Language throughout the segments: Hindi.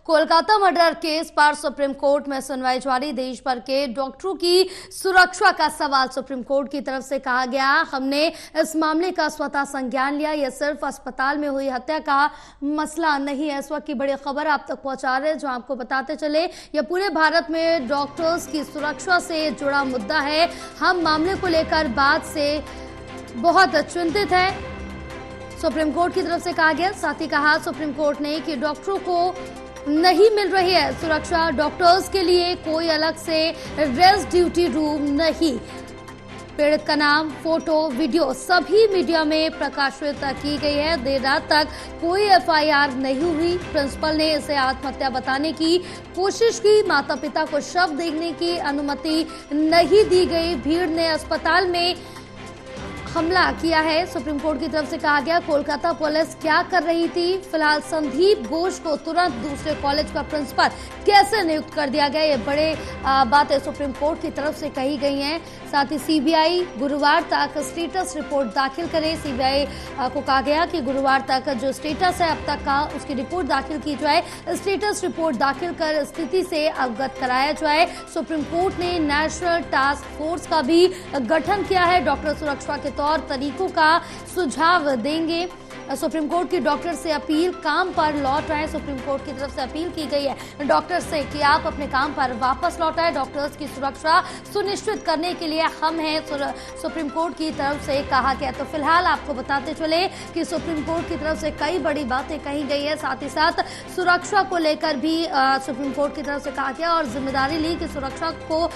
कोलकाता मर्डर केस पर सुप्रीम कोर्ट में सुनवाई जारी। देश भर के डॉक्टरों की सुरक्षा का सवाल सुप्रीम कोर्ट की तरफ से कहा गया। हमने इस मामले का स्वतः संज्ञान लिया। यह सिर्फ अस्पताल में हुई हत्या का मसला नहीं है। इस वक्त की बड़ी खबर आप तक पहुंचा रहे हैं, जो आपको बताते चले यह पूरे भारत में डॉक्टर्स की सुरक्षा से जुड़ा मुद्दा है। हम मामले को लेकर बाद से बहुत चिंतित हैं, सुप्रीम कोर्ट की तरफ से कहा गया। साथ ही कहा सुप्रीम कोर्ट ने कि डॉक्टरों को नहीं मिल रही है सुरक्षा, डॉक्टर्स के लिए कोई अलग से रेस्ट ड्यूटी रूम नहीं। पीड़ित का नाम, फोटो, वीडियो सभी मीडिया में प्रकाशित की गई है। देर रात तक कोई एफआईआर नहीं हुई। प्रिंसिपल ने इसे आत्महत्या बताने की कोशिश की। माता पिता को शव देखने की अनुमति नहीं दी गई। भीड़ ने अस्पताल में हमला किया है, सुप्रीम कोर्ट की तरफ से कहा गया। कोलकाता पुलिस क्या कर रही थी? फिलहाल संदीप घोष को तुरंत दूसरे कॉलेज का प्रिंसिपल कैसे नियुक्त कर दिया गया, ये बड़े बातें सुप्रीम कोर्ट की तरफ से कही गई हैं। साथ ही सीबीआई गुरुवार तक स्टेटस रिपोर्ट दाखिल करे। सीबीआई को कहा गया कि गुरुवार तक जो स्टेटस है अब तक का, उसकी रिपोर्ट दाखिल की जाए। स्टेटस रिपोर्ट दाखिल कर स्थिति से अवगत कराया जाए। सुप्रीम कोर्ट ने नेशनल टास्क फोर्स का भी गठन किया है। डॉक्टर सुरक्षा के तौर तरीकों का सुझाव देंगे। सुप्रीम कोर्ट की डॉक्टर से अपील, काम पर लौट आए। सुप्रीम कोर्ट की तरफ से अपील की गई है डॉक्टर से कि आप अपने काम पर वापस लौट आए। डॉक्टर्स की सुरक्षा सुनिश्चित करने के लिए हम हैं, सुप्रीम कोर्ट की तरफ से कहा गया। तो फिलहाल आपको बताते चले कि सुप्रीम कोर्ट की तरफ से कई बड़ी बातें कही गई है। साथ ही साथ सुरक्षा को लेकर भी सुप्रीम कोर्ट की तरफ से कहा गया और जिम्मेदारी ली कि सुरक्षा को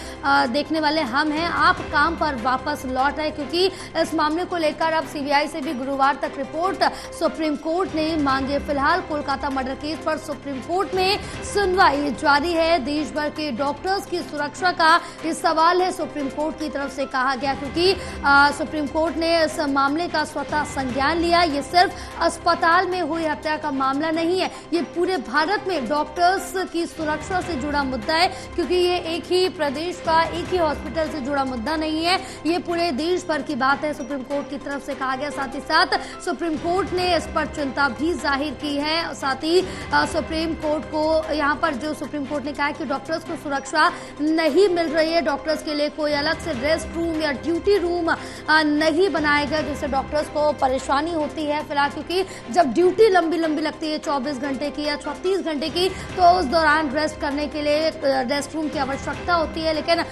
देखने वाले हम हैं, आप काम पर वापस लौट आए, क्योंकि इस मामले को लेकर अब सीबीआई से भी गुरुवार तक रिपोर्ट सुप्रीम कोर्ट ने मांगे। फिलहाल कोलकाता मर्डर केस पर सुप्रीम कोर्ट में सुनवाई जारी है। देश भर के डॉक्टर्स की सुरक्षा का ये सवाल है, सुप्रीम कोर्ट की तरफ से कहा गया, क्योंकि सुप्रीम कोर्ट ने इस मामले का स्वतः संज्ञान लिया। ये सिर्फ अस्पताल में हुई हत्या का मामला नहीं है, ये पूरे भारत में डॉक्टर्स की सुरक्षा से जुड़ा मुद्दा है, क्योंकि ये एक ही प्रदेश का, एक ही हॉस्पिटल से जुड़ा मुद्दा नहीं है, ये पूरे देश भर की बात है, सुप्रीम कोर्ट की तरफ से कहा गया। साथ ही साथ सुप्रीम कोर्ट ने इस पर चिंता भी जाहिर की है। साथ ही सुप्रीम कोर्ट को यहाँ पर जो सुप्रीम कोर्ट ने कहा कि डॉक्टर्स को सुरक्षा नहीं मिल रही है, डॉक्टर्स के लिए कोई अलग से रेस्ट रूम या ड्यूटी रूम नहीं बनाया गया, जिससे डॉक्टर्स को परेशानी होती है फिलहाल, क्योंकि जब ड्यूटी लंबी लंबी लगती है 24 घंटे की या 36 घंटे की, तो उस दौरान रेस्ट करने के लिए रेस्ट रूम की आवश्यकता होती है, लेकिन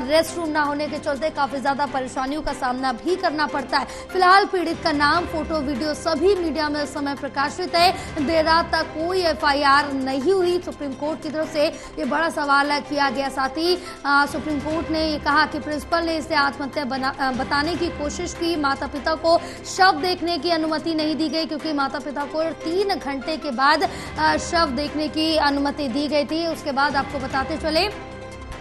रेस्ट रूम ना होने के चलते काफी ज्यादा परेशानियों का सामना भी करना पड़ता है। फिलहाल पीड़ित का नाम, फोटो, वीडियो सभी मीडिया में इस समय प्रकाशित है। देर रात तक कोई एफआईआर नहीं हुई। सुप्रीम कोर्ट की तरफ से ये बड़ा सवाल किया गया। साथ ही सुप्रीम कोर्ट ने ये कहा कि प्रिंसिपल ने इसे आत्महत्या बताने की कोशिश की। माता पिता को शव देखने की अनुमति नहीं दी गई, क्योंकि माता पिता को 3 घंटे के बाद शव देखने की अनुमति दी गई थी। उसके बाद आपको बताते चले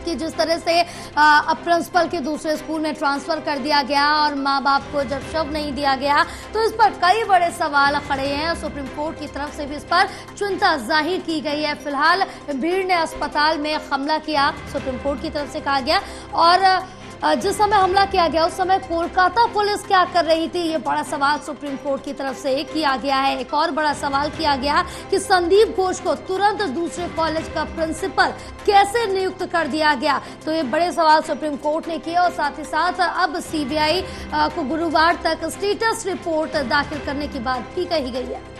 कि जिस तरह से अब प्रिंसिपल के दूसरे स्कूल में ट्रांसफर कर दिया गया और मां बाप को जब शव नहीं दिया गया, तो इस पर कई बड़े सवाल खड़े हैं। सुप्रीम कोर्ट की तरफ से भी इस पर चिंता जाहिर की गई है। फिलहाल भीड़ ने अस्पताल में हमला किया, सुप्रीम कोर्ट की तरफ से कहा गया। और जिस समय हमला किया गया उस समय कोलकाता पुलिस क्या कर रही थी, ये बड़ा सवाल सुप्रीम कोर्ट की तरफ से किया गया है। एक और बड़ा सवाल किया गया कि संदीप घोष को तुरंत दूसरे कॉलेज का प्रिंसिपल कैसे नियुक्त कर दिया गया, तो ये बड़े सवाल सुप्रीम कोर्ट ने किए। और साथ ही साथ अब सीबीआई को गुरुवार तक स्टेटस रिपोर्ट दाखिल करने की बात भी कही गई है।